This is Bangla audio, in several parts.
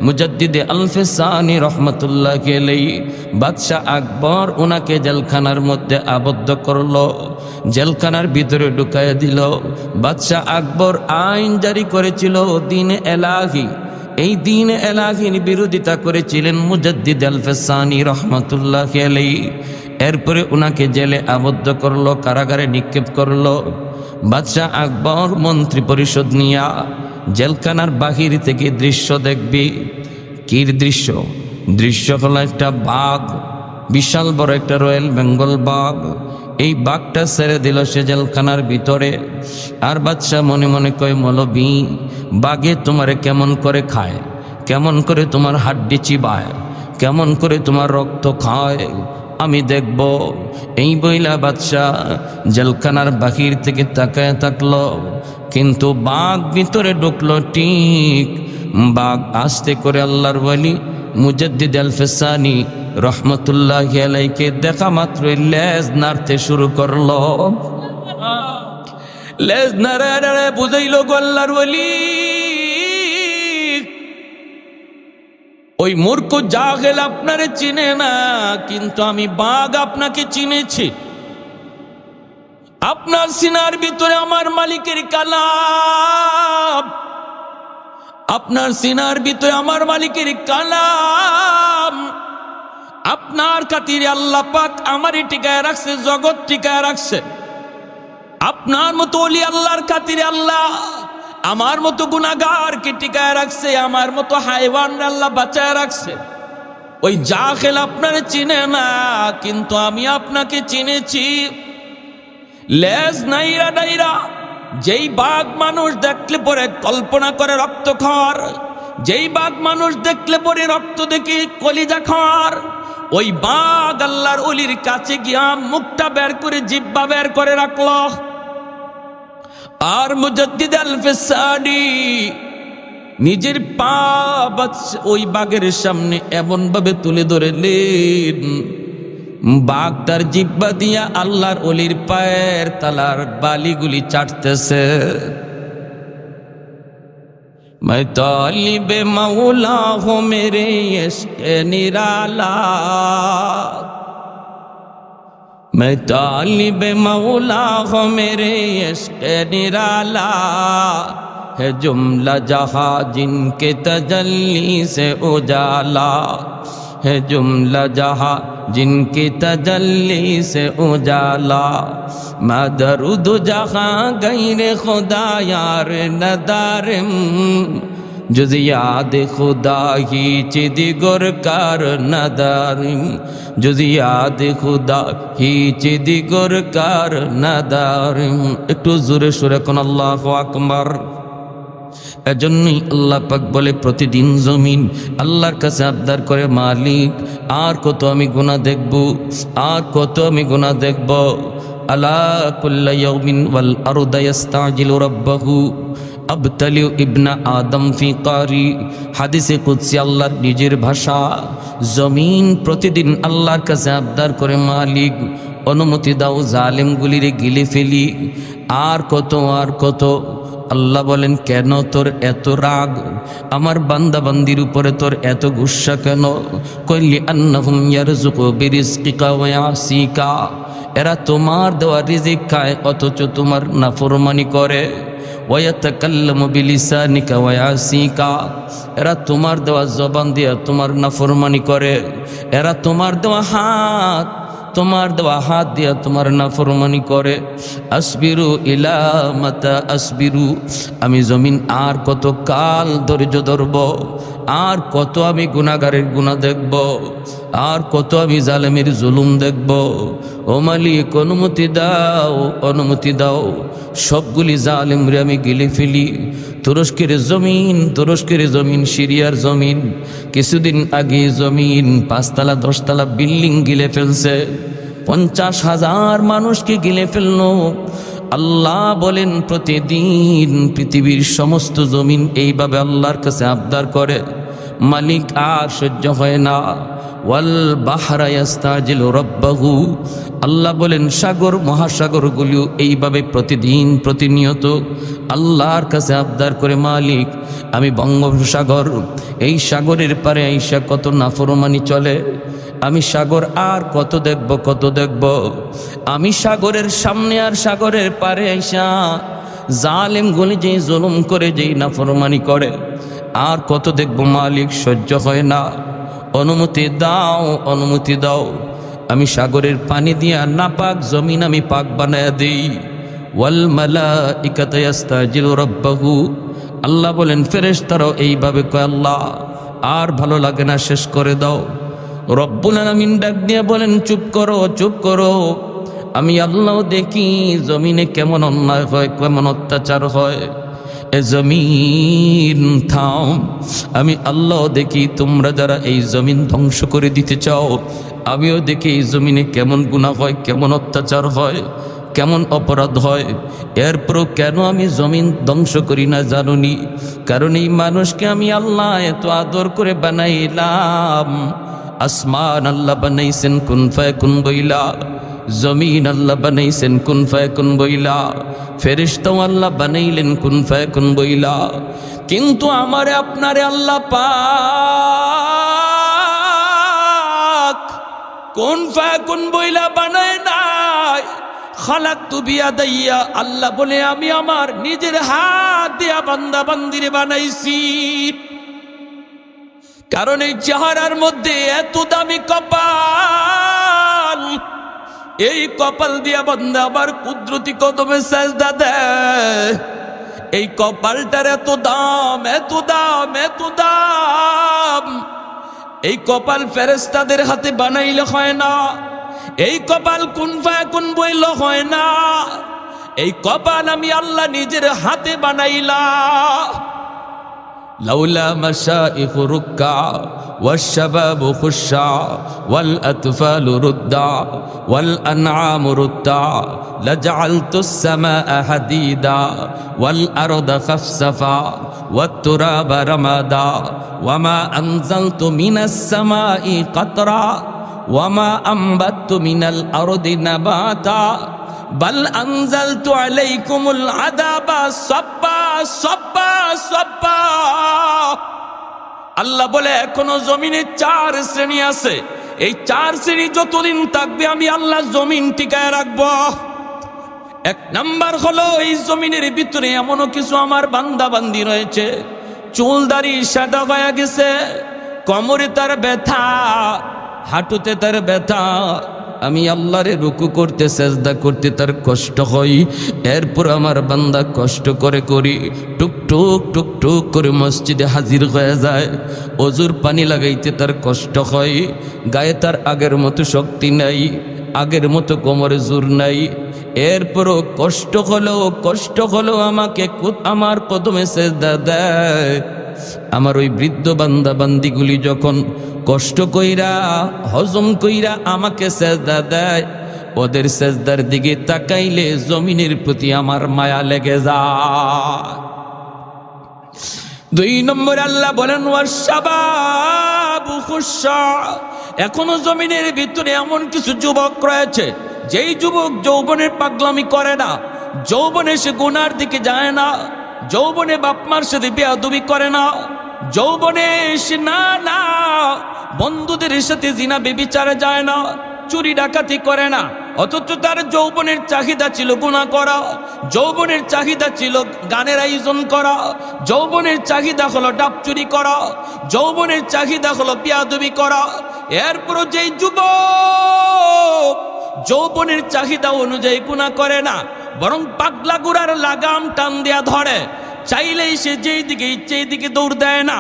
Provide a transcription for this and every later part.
মুজাদ্দিদ আল-ফিসানি রহমতুল্লাহ আলাইহি বাদশাহ আকবর ওনাকে জেলখানার মধ্যে আবদ্ধ করলো, জেলখানার ভিতরে ঢুকাইয়া দিল। বাদশাহ আকবর আইন জারি করেছিল দ্বীন-এ এলাহি, এই দ্বীন-এ এলাহির বিরোধিতা করেছিলেন মুজাদ্দিদ আল-ফিসানি রহমতুল্লাহ আলাইহি। এরপরে ওনাকে জেলে আবদ্ধ করলো, কারাগারে নিক্ষেপ করলো। বাদশাহ আকবর মন্ত্রী পরিষদ নিয়া জেলখানার বাহির থেকে দৃশ্য দেখবি। কি দৃশ্য? দৃশ্য হলো একটা বাঘ, বিশাল বড় একটা রয়্যাল বেঙ্গল বাঘ। এই বাঘটা ছেড়ে দিল সে জেলখানার ভিতরে। আর বাদশাহ মনে মনে কয়, মৌলবী, বাঘে তোমারে কেমন করে খায়, কেমন করে তোমার হাড্ডি চিবায়, কেমন করে তোমার রক্ত খায়, আমি দেখব। এই বইলা বাদশাহ জেলখানার বাহির থেকে তাকায় থাকলো, কিন্তু বাঘ ভিতরে ঢুকলো। ঠিক বাঘ আস্তে করে আল্লাহর ওয়ালি মুজাদ্দিদ আল-ফিসানি রহমতুল্লাহি আলাইহিকে দেখা মাত্রই লেজ নাড়তে শুরু করলো। লেজ নাড়ে বুঝাইল গো আল্লাহর ওয়ালি, ওই মূর্খ জাহেল আপনারে চিনে না, কিন্তু আমি বাঘ আপনাকে চিনেছি। আপনার সিনার ভিতরে আমার মালিকের কালাম, আপনার সিনার ভিতরে আমার মালিকের কালাম। আপনার খাতিরে আল্লাহ পাক আমারই টিকায় রাখছে, জগৎ টিকায় রাখছে। আপনার মতো ওলি আল্লাহর খাতিরে আল্লাহ আমার মতো গুনাহগারকে টিকায় রাখছে, আমার মতো হায়ওয়ান আল্লাহ বাঁচায় রাখছে। ওই জাহেল আপনারে চিনে না, কিন্তু আমি আপনাকে চিনেছি। লেজ নাইরা নাইরা যেই বাঘ মানুষ দেখলে পরে কল্পনা করে রক্ত খাওয়ার, যেই বাঘ মানুষ দেখলে পরে রক্ত দেখে কলিজা খাওয়ার, ওই বাঘ আল্লাহর ওলির কাছে গিয়া মুখটা বের করে জিহ্বা বের করে রাখলো। আর মুজাদ্দিদ আল-ফিসানি নিজের পা ওই বাঘের সামনে এমন ভাবে তুলে ধরলেন, বাঘ তার জিহ্বা দিয়া আল্লাহর ওলির পায়ের তালার বালিগুলি চাটতেছে। मैं तालिबे मौला हूँ मेरे इश्क़ निराला, मैं तालिबे मौला हूँ मेरे इश्क़ निराला, है जुमला जहाँ जिनके तजल्ली से उजाला, है जुमला जहाँ जिनकी तजल्ली से उजाला, मैं दरूद जहाँ गैर खुदा यार नदारिम, जुज़ याद खुदा ही चिदिगुर कार नदारिम, जुज़ याद खुदा ही चिदिगुर कार नदारिम। একটু জোরে সুরে কোন আল্লাহু আকবার। এজন্যই আল্লাহ পাক বলে প্রতিদিন জমিন আল্লাহর কাছে আবদার করে, মালিক আর কত আমি গুনাহ দেখব, আর কত আমি গুনাহ দেখব। আলা কুল্লা ইয়াউমিন ওয়াল আরদু ইস্তাজিলু রাব্বাহু আবতালিউ ইবনা আদম ফি কারি। হাদিসে কুদসি আল্লাহর নিজের ভাষা। জমিন প্রতিদিন আল্লাহর কাছে আবদার করে, মালিক অনুমতি দাও জালেমগুলিরে গিলে ফেলি, আর কত আর কত। আল্লাহ বলেন, কেন তোর এত রাগ, আমার বান্দা বান্দির উপরে তোর এত গুসা কেন? কইলি আন্নাহুম ইয়ারযুকু বিরিজকিকা ওয়া ইয়াসিকা, এরা তোমার দেওয়া রিজিক খায় অথচ তোমার নাফরমানি করে। ওয়া ইয়াতাকাল্লামু বিলিসানিকা ওয়া ইয়াসিকা, এরা তোমার দেওয়া জবান দিয়ে তোমার নাফরমানি করে। এরা তোমার দেওয়া হাত, তোমার দেওয়া হাত দিয়া তোমার নাফরমানি করে। আসবিরু ইলা মাতা আসবিরু, আমি জমিন আর কত কাল ধৈর্য ধরব, আর কত আমি গুনাহগারের গুনাহ দেখব, আর কত আমি জালেমের জুলুম দেখব। ও মালিক অনুমতি দাও, অনুমতি দাও, সবগুলি জালেমরে আমি গিলে ফেলি। তুরস্কের জমিন, তুরস্কের জমিন, সিরিয়ার জমিন, কিছুদিন আগে জমিন 5 তলা 10 তলা বিল্ডিং গিলে ফেলছে, 50,000 মানুষকে গিলে ফেলল। আল্লাহ বলেন, প্রতিদিন পৃথিবীর সমস্ত জমিন এইভাবে আল্লাহর কাছে আবদার করে, মালিক আর সহ্য হয় না। ওয়াল বাহরা ইয়াস্তাজিলু রাব্বাহু, আল্লাহ বলেন সাগর মহাসাগরগুলিও এইভাবে প্রতিদিন প্রতিনিয়ত আল্লাহর কাছে আবদার করে, মালিক আমি বঙ্গোপসাগর, এই সাগরের পারে আইসা কত নাফরমানি চলে, আমি সাগর আর কত দেখব কত দেখব, আমি সাগরের সামনে আর সাগরের পারে আইসা জালেম গুলি যেই জুলুম করে যেই নাফরমানি করে আর কত দেখব মালিক, সহ্য হয় না, অনুমতি দাও অনুমতি দাও, আমি সাগরের পানি দিয়া নাপাক জমিন আমি পাক বানায়া দেই। ওয়াল মালাইকাতু ইয়াস্তাজিলু রাব্বাহু, আল্লাহ বলেন ফেরেশতারাও এইভাবে কয়, আল্লাহ আর ভালো লাগে না, শেষ করে দাও। রব্বুল আলামিন ডাক দিয়ে বলেন, চুপ করো চুপ করো, আমি আল্লাহ দেখি জমিনে কেমন অন্যায় হয়, কেমন অত্যাচার হয়, এ জমিন থাম, আমি আল্লাহ দেখি তোমরা যারা এই জমিন ধ্বংস করে দিতে চাও, আমিও দেখি এই জমিনে কেমন গুনাহ হয়, কেমন অত্যাচার হয়, কেমন অপরাধ হয়। এরপরও কেন আমি জমিন ধ্বংস করি না জানুনি? কারণ এই মানুষকে আমি আল্লাহ এত আদর করে বানাইলাম। আসমান আল্লাহ বানাইছেন কুন ফায়াকুন বইলা, জমিন আল্লাহ বানাইছেন কুন ফায়াকুন বইলা, ফেরেশতাও আল্লাহ বানাইলেন কুন ফায়াকুন বইলা, কিন্তু আমারে আপনারে আল্লাহ পাক কুন ফায়াকুন বইলা বানায় নাই। খালাকতু বিয়াদাইয়া, আল্লাহ বলে আমি আমার নিজের হাত দিয়া বান্দা বান্দিরে বানাইছি। কারণ এই চেহারার মধ্যে এত দামি কপাল, এই কপাল দিয়া বান্দা আবার কুদরতি কদমে সেজদা দেয়। এই কপালটার এত দাম এত দাম এত দাম, এই কপাল ফেরেশতাদের হাতে বানাইলে হয় না, এই কপাল কুন ফায়াকুন বইল হয় না, এই কপাল আমি আল্লাহ নিজের হাতে বানাইলাম। লাউলা মাশাইখ রুক্কা والشباب خشع والأطفال ردا والأنعام ردا لجعلت السماء حديدا والأرض خفصفا والتراب رمادا وما أنزلت من السماء قطرا وما أنبت من الأرض نباتا بل أنزلت عليكم العذاب صبا صبا صبا। আল্লাহ বলে এখনো জমিনে 4 শ্রেণী আছে, এই 4 শ্রেণী যতদিন থাকবে আমি আল্লাহ জমিন টিকায় রাখবো। 1 নাম্বার হলো এই জমিনের ভিতরে এমনও কিছু আমার বান্দা বান্দি রয়েছে, চুলদারি সাদা হয়ে গেছে, কোমরে তার ব্যথা, হাঁটুতে তার ব্যথা, আমি আল্লাহরে রুকু করতে সেজদা করতে তার কষ্ট হয়, এরপর আমার বান্দা কষ্ট করে করি টুকটুক টুকটুক করে মসজিদে হাজির হয়ে যায়, অজুর পানি লাগাইতে তার কষ্ট হয়, গায়ে তার আগের মতো শক্তি নাই, আগের মতো কোমরে জোর নাই, এরপরও কষ্ট হলো আমাকে আমার কদমে সেজদা দেয়। আমার ওই বৃদ্ধ বান্দা বান্দিগুলি যখন কষ্ট কইরা হজম কইরা আমাকে সেজদা দেয়, ওদের সেজদার দিকে তাকাইলে জমিনের প্রতি আমার মায়া লেগে যায়। 2 নম্বর আল্লাহ বলেন ওয়াশাবাবু খুশা, এখনো জমিনের ভিতরে এমন কিছু যুবক রয়েছে যেই যুবক যৌবনের পাগলামি করে না, যৌবনে সে গুনার দিকে যায় না, যৌবনে বাপমার সাথে বেয়াদবি করে না, যৌবনে সে না বন্ধুদের সাথে জিনা বেবিচারে যায় না, চুরি ডাকাতি করে না, অথচ তার যৌবনের চাহিদা ছিল গুনাহ করা, যৌবনের চাহিদা ছিল গানের আয়োজন করা, যৌবনের চাহিদা হলো ডাব চুরি করা, যৌবনের চাহিদা হলো বেয়াদবি করা। এরপরও যেই যুবক যৌবনের চাহিদা অনুযায়ী গুনাহ করে না, বরং পাগলা গুড়ার লাগাম টান দেয়া ধরে, চাইলেই সে যেই দিকে ইচ্ছে এই দিকে দৌড় দেয় না,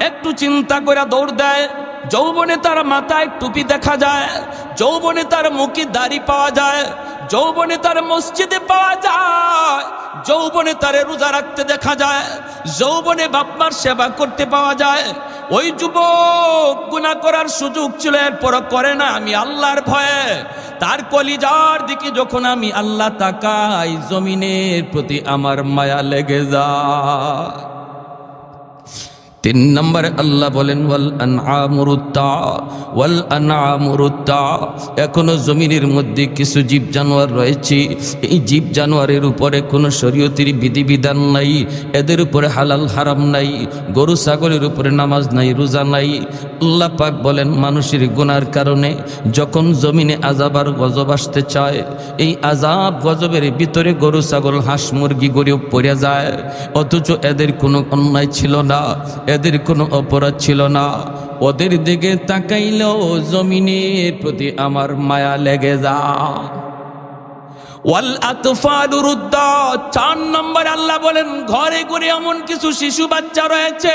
একটু চিন্তা করে দৌড় দেয়। যৌবনে তার মাথায় টুপি দেখা যায়, যৌবনে তার মুখে দাড়ি পাওয়া যায়, যৌবনে তার মসজিদে পাওয়া যায়, যৌবনে তার রোজা রাখতে দেখা যায়, যৌবনে বাপমার সেবা করতে পাওয়া যায়। ওই যুবক গুনাহ করার সুযোগ ছিল, এরপর করে না, আমি আল্লাহর ভয়ে তার কলিজার দিকে যখন আমি আল্লাহ তাকাই, জমিনের প্রতি আমার মায়া লেগে যায়। তিন নম্বরে আল্লাহ বলেন ওয়াল আনআমুরুত্তা, এখনো জমিনের মধ্যে কিছু জীব জানোয়ার রয়েছে, এই জীব জানোয়ারের উপরে কোনো শরীয়তের বিধিবিধান নাই, এদের উপরে হালাল হারাম নাই, গরু ছাগলের উপরে নামাজ নাই, রোজা নাই। আল্লাহ পাক বলেন মানুষের গুনার কারণে যখন জমিনে আযাব আর গজব আসতে চায়, এই আযাব গজবের ভিতরে গরু ছাগল হাঁস মুরগি গরিব পড়ে যায়, অথচ এদের কোনো অন্যায় ছিল না, এদের কোনো অপরাধ ছিল না। ওদের দিকে তাকাইলেও জমিনের প্রতি আমার মায়া লেগে যায়। ওয়াল আতফালু রুদ্দা, 4 নম্বর আল্লাহ বলেন ঘরে ঘরে এমন কিছু শিশু বাচ্চা রয়েছে,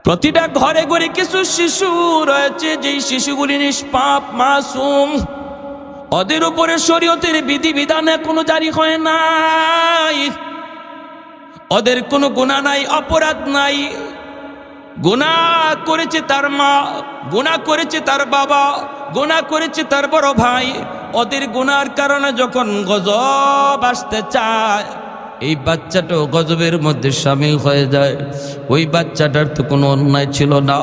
প্রতিটা ঘরে ঘরে কিছু শিশু রয়েছে, যেই শিশুগুলি নিষ্পাপ মাসুম, ওদের উপরে শরীয়তের বিধিবিধান এখনো জারি হয় নাই, ওদের কোনো গুনাহ নাই, অপরাধ নাই। গুনাহ করেছে তার মা, গুনাহ করেছে তার বাবা, গুনাহ করেছে তার বড় ভাই, ওদের গুনার কারণে যখন গজব আসতে চায়, এই বাচ্চাটাও গজবের মধ্যে শামিল হয়ে যায়। ওই বাচ্চাটার তো কোনো অন্যায় ছিল না।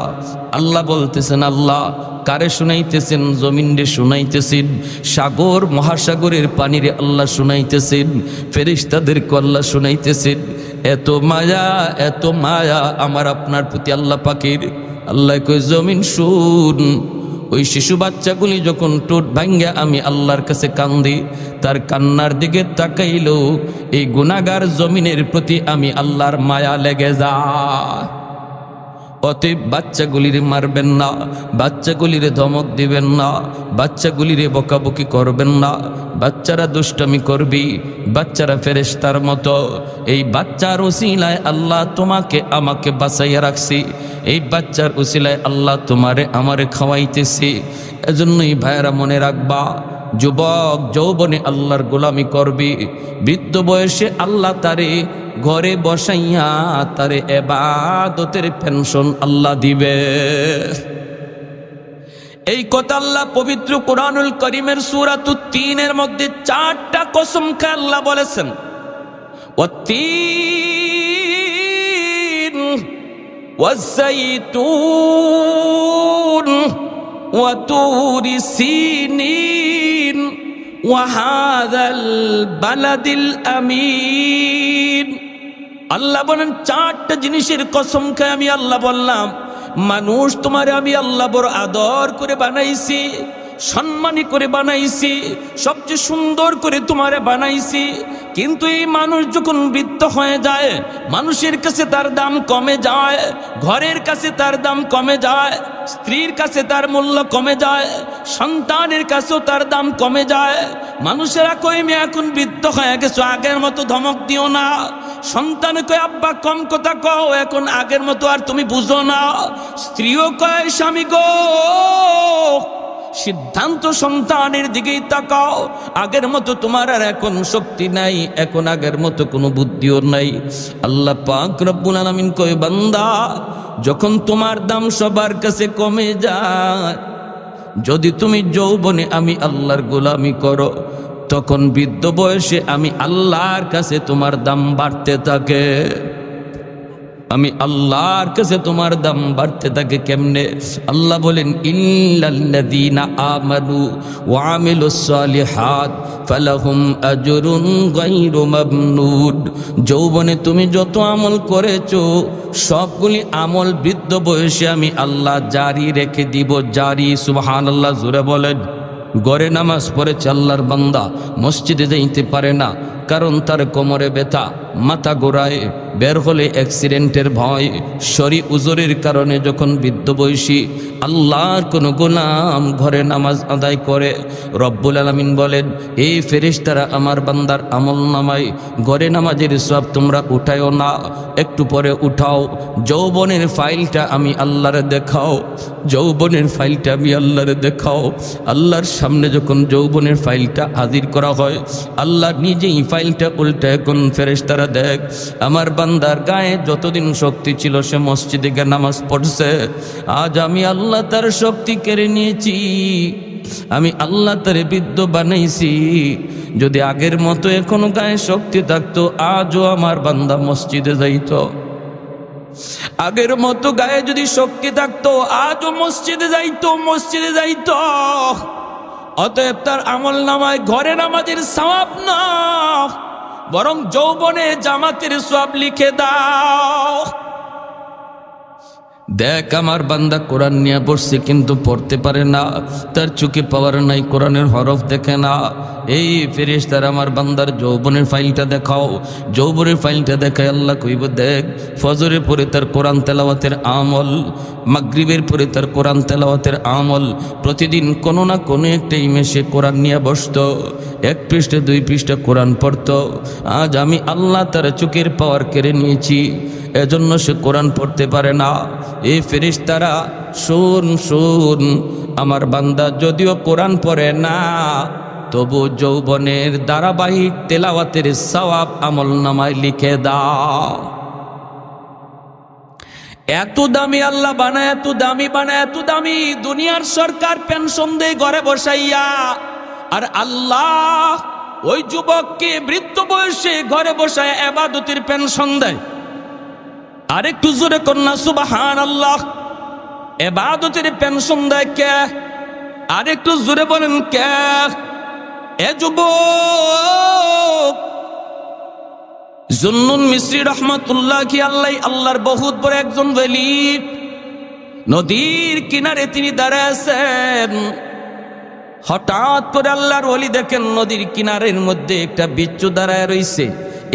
আল্লাহ বলতেছেন, আল্লাহ কারে শুনাইতেছেন? জমিনে শুনাইতেছেন, সাগর মহাসাগরের পানিরে আল্লাহ শুনাইতেছেন, ফেরেশতাদেরকে আল্লাহ শুনাইতেছেন। এত মায়া, এত মায়া আমার আপনার প্রতি আল্লাহ পাকের। আল্লাহ কই জমিন শুন, ওই শিশু বাচ্চাগুলি যখন টোট ভাঙ্গা আমি আল্লাহর কাছে কান্দি, তার কান্নার দিকে তাকাইলেও এই গুনাহগার জমিনের প্রতি আমি আল্লাহর মায়া লেগে যায়। অতএব বাচ্চাগুলিরে মারবেন না, বাচ্চাগুলিরে ধমক দিবেন না, বাচ্চাগুলিরে বকাবকি করবেন না। বাচ্চারা দুষ্টামি করবি, বাচ্চারা ফেরেশতার মতো। এই বাচ্চার উসিলায় আল্লাহ তোমাকে আমাকে বাঁচাইয়া রাখছি, এই বাচ্চার উসিলায় আল্লাহ তোমারে আমারে খাওয়াইতেছি। এজন্যই ভাইয়েরা মনে রাখবা, যুবক যৌবনে আল্লাহর গোলামি করবি, বৃদ্ধ বয়সে আল্লাহ তারে ঘরে বসাইয়া তারে ইবাদতের পেনশন আল্লাহ দিবে। এই কথা আল্লাহ পবিত্র কুরআনুল কারীমের সূরাতুত তিনের মধ্যে 4টা কসম খেয়ে আল্লাহ বলেছেন, ওয়াত-তিন ওয়াজ-যাইতুন ওয়া তুরি সিনিন ওয়া হাযাল বালাদিল আমিন। আল্লাহ বলেন 4টা জিনিসের কসম খেয়ে আমি আল্লাহ বললাম, মানুষ তোমারে আমি আল্লাহ বড় আদর করে বানাইছি, সম্মানী করে বানাইছি, সবচেয়ে সুন্দর করে তোমারে বানাইছি। কিন্তু এই মানুষ যখন বৃদ্ধ হয়ে যায়, মানুষের কাছে তার দাম কমে যায়, ঘরের কাছে তার দাম কমে যায়, স্ত্রীর কাছে তার মূল্য কমে যায়, সন্তানের কাছেও তার দাম কমে যায়। মানুষেরা কই আমি এখন বৃদ্ধ হয়ে গেছো, আগের মতো ধমক দিও না। সন্তান কয় আব্বা কম কথা কও, এখন আগের মতো আর তুমি বুঝো না। স্ত্রীও কয় স্বামী গো, সিদ্ধান্ত সন্তানের দিকেই তাকাও, আগের মতো তোমার আর এখন শক্তি নাই, এখন আগের মতো কোনো বুদ্ধিও নাই। আল্লাহ পাক রব্বুল আলামিন কয় বান্দা, যখন তোমার দাম সবার কাছে কমে যায়, যদি তুমি যৌবনে আমি আল্লাহর গোলামি করো, তখন বৃদ্ধ বয়সে আমি আল্লাহর কাছে তোমার দাম বাড়তে থাকে। আমি আল্লাহর কাছে তোমার দাম বাড়তে থাকে কেমনে? আল্লাহ বলেন, ইল্লাল্লাযীনা আমানু ওয়া আমিলুস সালিহাত ফালাহুম আজরুন গায়রু মামনুন। যৌবনে তুমি যত আমল করেছো, সবগুলি আমল বৃদ্ধ বয়সে আমি আল্লাহ জারি রেখে দিব, জারি। সুবহানাল্লাহ, জোরে বলেন। গড়ে নামাজ পড়েছে আল্লাহর বান্দা, মসজিদে যাইতে পারে না, কারণ তার কোমরে ব্যথা, মাথা ঘোরায়, বের হলে অ্যাক্সিডেন্টের ভয়, শরী উজরের কারণে যখন বৃদ্ধ বয়সী আল্লাহর কোনো গোলাম ঘরে নামাজ আদায় করে, রব্বুল আলামিন বলেন, এই ফেরেশতারা আমার বান্দার আমল নামায় ঘরে নামাজের সওয়াব তোমরা উঠায়ও না, একটু পরে উঠাও। যৌবনের ফাইলটা আমি আল্লাহরে দেখাও, যৌবনের ফাইলটা আমি আল্লাহরে দেখাও। আল্লাহর সামনে যখন যৌবনের ফাইলটা হাজির করা হয়, আল্লাহ নিজেই ফাইলটা উল্টে এখন ফেরেশতারা দেখ, আমার বান্দার গায়ে যতদিন শক্তি ছিল সে মসজিদে গিয়ে নামাজ পড়ছে, আজ আমি আল্লাহ তার শক্তি কেড়ে নিয়েছি, আমি আল্লাহ তারে বৃদ্ধ বানাইছি। যদি আগের মতো এখনো গায়ে শক্তি থাকতো আজও আমার বান্দা মসজিদে যাইতো। আগের মতো গায়ে যদি শক্তি থাকতো আজও মসজিদে যাইতো। অতএব তার আমল নামায় ঘরে নামাজের সওয়াব না, বরং যৌবনে জামাতের সওয়াব লিখে দাও। দেখ আমার বান্দা কোরআন নিয়ে বসছে কিন্তু পড়তে পারে না, তার চোখে পাওয়ার নাই, কোরআনের হরফ দেখে না। এই ফেরেশতারা আমার বান্দার যৌবনের ফাইলটা দেখাও। যৌবনের ফাইলটা দেখায় আল্লাহ কইব, দেখ ফজরের পরে তার কোরআন তেলাওয়াতের আমল, মাগরিবের পরে তার কোরআন তেলাওয়াতের আমল, প্রতিদিন কোনো না কোনো একটা ইমেসে কোরআন নিয়ে বসতো, 1 পৃষ্ঠা 2 পৃষ্ঠা কোরআন পড়তো। আজ আমি আল্লাহ তার চোখের পাওয়ার কেড়ে নিয়েছি, এজন্য সে কোরআন পড়তে পারে না। এই ফেরেশতারা শুন, আমার বান্দা যদিও কোরআন পড়ে না, তবু যৌবনের ধারাবাহিক তেলাওয়াতের সওয়াব আমল নামায় লিখে দাও। এত দামি আল্লাহ বানায়, এত দামি দুনিয়ার সরকার পেনশন দেয় ঘরে বসাইয়া, আর আল্লাহ ওই যুবককে বৃদ্ধ বয়সে ঘরে বসায় ইবাদতের পেনশন দেয়। আরেকটু জোরে কন্যা সুবহানাল্লাহ। ইবাদতের পেনশন দেয় কে? আরেকটু জোরে বলেন কে? এ যুবক জুন্নুন মিসরি রহমাতুল্লাহি আলাইহি, আল্লাহর বহুত বড় একজন ওলি। নদীর কিনারে তিনি দাঁড়ায় আছেন। হঠাৎ করে আল্লাহর ওলি দেখেন নদীর কিনারের মধ্যে একটা বিচ্ছু দাঁড়ায় রইছে।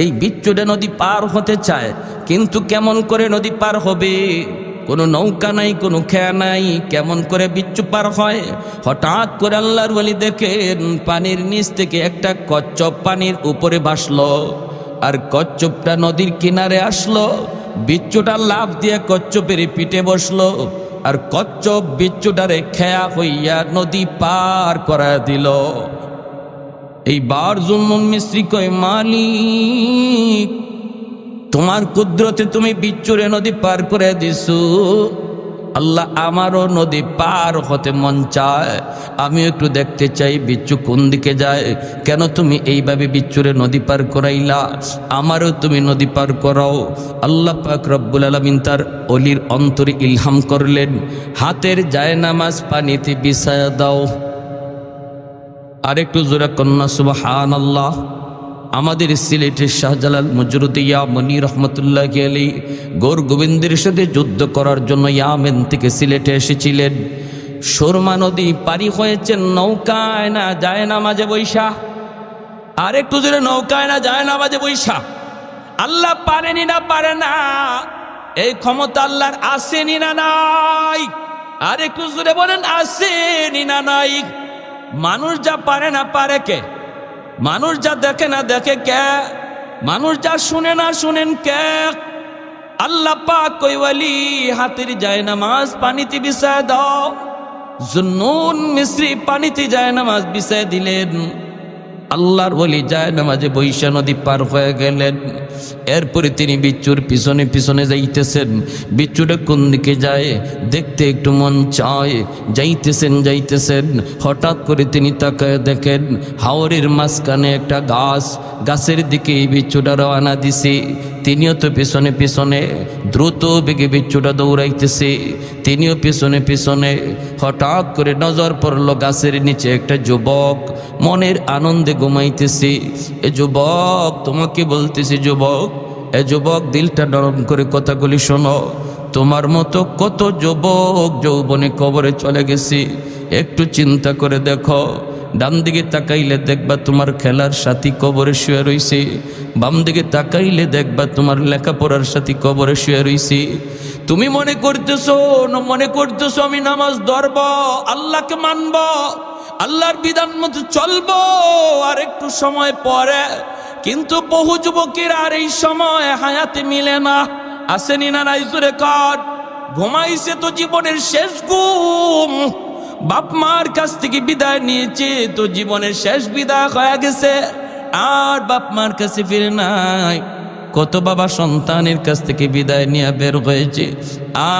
এই বিচ্ছুটা নদী পার হতে চায়, কিন্তু কেমন করে নদী পার হবে? কোনো নৌকা নাই, কোনো খেয়া নাই, কেমন করে বিচ্ছু পার হয়? হঠাৎ করে আল্লাহর ওলি দেখেন পানির নিচ থেকে একটা কচ্ছপ পানির উপরে ভাসলো, আর কচ্ছপটা নদীর কিনারে আসলো। বিচ্ছুটা লাফ দিয়ে কচ্ছপের পিঠে বসলো, আর কচ্ছপ বিচ্ছুটারে খেয়া হইয়া নদী পার করা দিল। এইবার জুন্নুন মিসরি কয়, মালিক তোমার কুদরতে তুমি বিচ্ছুরে নদী পার করে দিছো। আল্লাহ আমারও নদী পার হতে মন চায়, আমি একটু দেখতে চাই বিচ্ছু কোন দিকে যায়। কেন তুমি এইভাবে বিচ্ছুরে নদী পার করাইলা? আমারও তুমি নদী পার করাও। আল্লাহ পাক রব্বুল আলামিন তার অলির অন্তরে ইলহাম করলেন, হাতের জায়নামাজ পানিতে বিছায়া দাও। আরেকটু জোরে কন্যা সুবহানাল্লাহ। আমাদের সিলেটের শাহজালাল মজরুদিয়া মনি রহমতুল্লাহি আলাইহি গৌর গোবিন্দের সাথে যুদ্ধ করার জন্য ইয়ামেন থেকে সিলেটে এসেছিলেন। সুরমা নদী পারি হয়েছেন নৌকায় না জায়নামাজে বৈশা। আরেকটু জোরে, নৌকায় না জায়নামাজে বৈশা। আল্লাহ পারেনি না পারে না, এই ক্ষমতা আল্লাহর আসেনি না নাই? আরেকটু জোরে বলেন, আসেনি না নাই? মানুষ যা পারে না পারে কে? মানুষ যা দেখে না দেখে কে? মানুষ যা শুনে না শুনেন কে? আল্লাহ পাক কই ওয়ালি হাতের জায়নামাজ পানিতে বিছায় দাও। জুন্নুন মিসরি পানিতে জায়নামাজ বিছায় দিলেন। আল্লাহর ওলি জায়নামাজে বৈশা নদী পার হয়ে গেলেন। এরপরে তিনি বিচ্ছুর পিছনে পিছনে যাইতেছেন। বিচ্ছুটা কোন দিকে যায় দেখতে একটু মন চায়। যাইতেছেন, হঠাৎ করে তিনি তাকায় দেখেন হাওরের মাঝখানে একটা গাছ, গাছের দিকে এই বিচ্ছুটা রওনা দিছে। তিনিও তো পিছনে পিছনে দ্রুত বেগে বিচ্ছুটা দৌড়াইতেছে, তিনিও পিছনে পিছনে। হঠাৎ করে নজর পড়ল গাছের নিচে একটা যুবক মনের আনন্দে ঘুমাইতেছে। এ যুবক, তোমাকে বলতেছি যুবক, এ যুবক দিলটা নরম করে কথাগুলি শোনো। তোমার মতো কত যুবক যৌবনে কবরে চলে গেছে, একটু চিন্তা করে দেখো। ডান দিকে তাকাইলে দেখবা তোমার খেলার সাথী কবরে শুয়ে রইছে, বাম দিকে তাকাইলে দেখবা তোমার লেখাপড়ার সাথী কবরে শুয়ে রইছে। তুমি মনে করতেছো আমি নামাজ ধরব, আল্লাহকে মানব, আল্লাহর বিধান মতো চলবো আর একটু সময় পরে। কিন্তু বহু যুবকের আর এই সময় হায়াতে মিলে না। আসেনি না নাই? জোরে কর। ঘুমাইছে তো জীবনের শেষ ঘুম, বাপ মার কাছ থেকে বিদায় নিয়েছে তো জীবনের শেষ বিদায় হয়ে গেছে, আর বাপ মার কাছে ফিরে নাই। কত বাবা সন্তানের কাছ থেকে বিদায় নিয়ে বের হয়েছে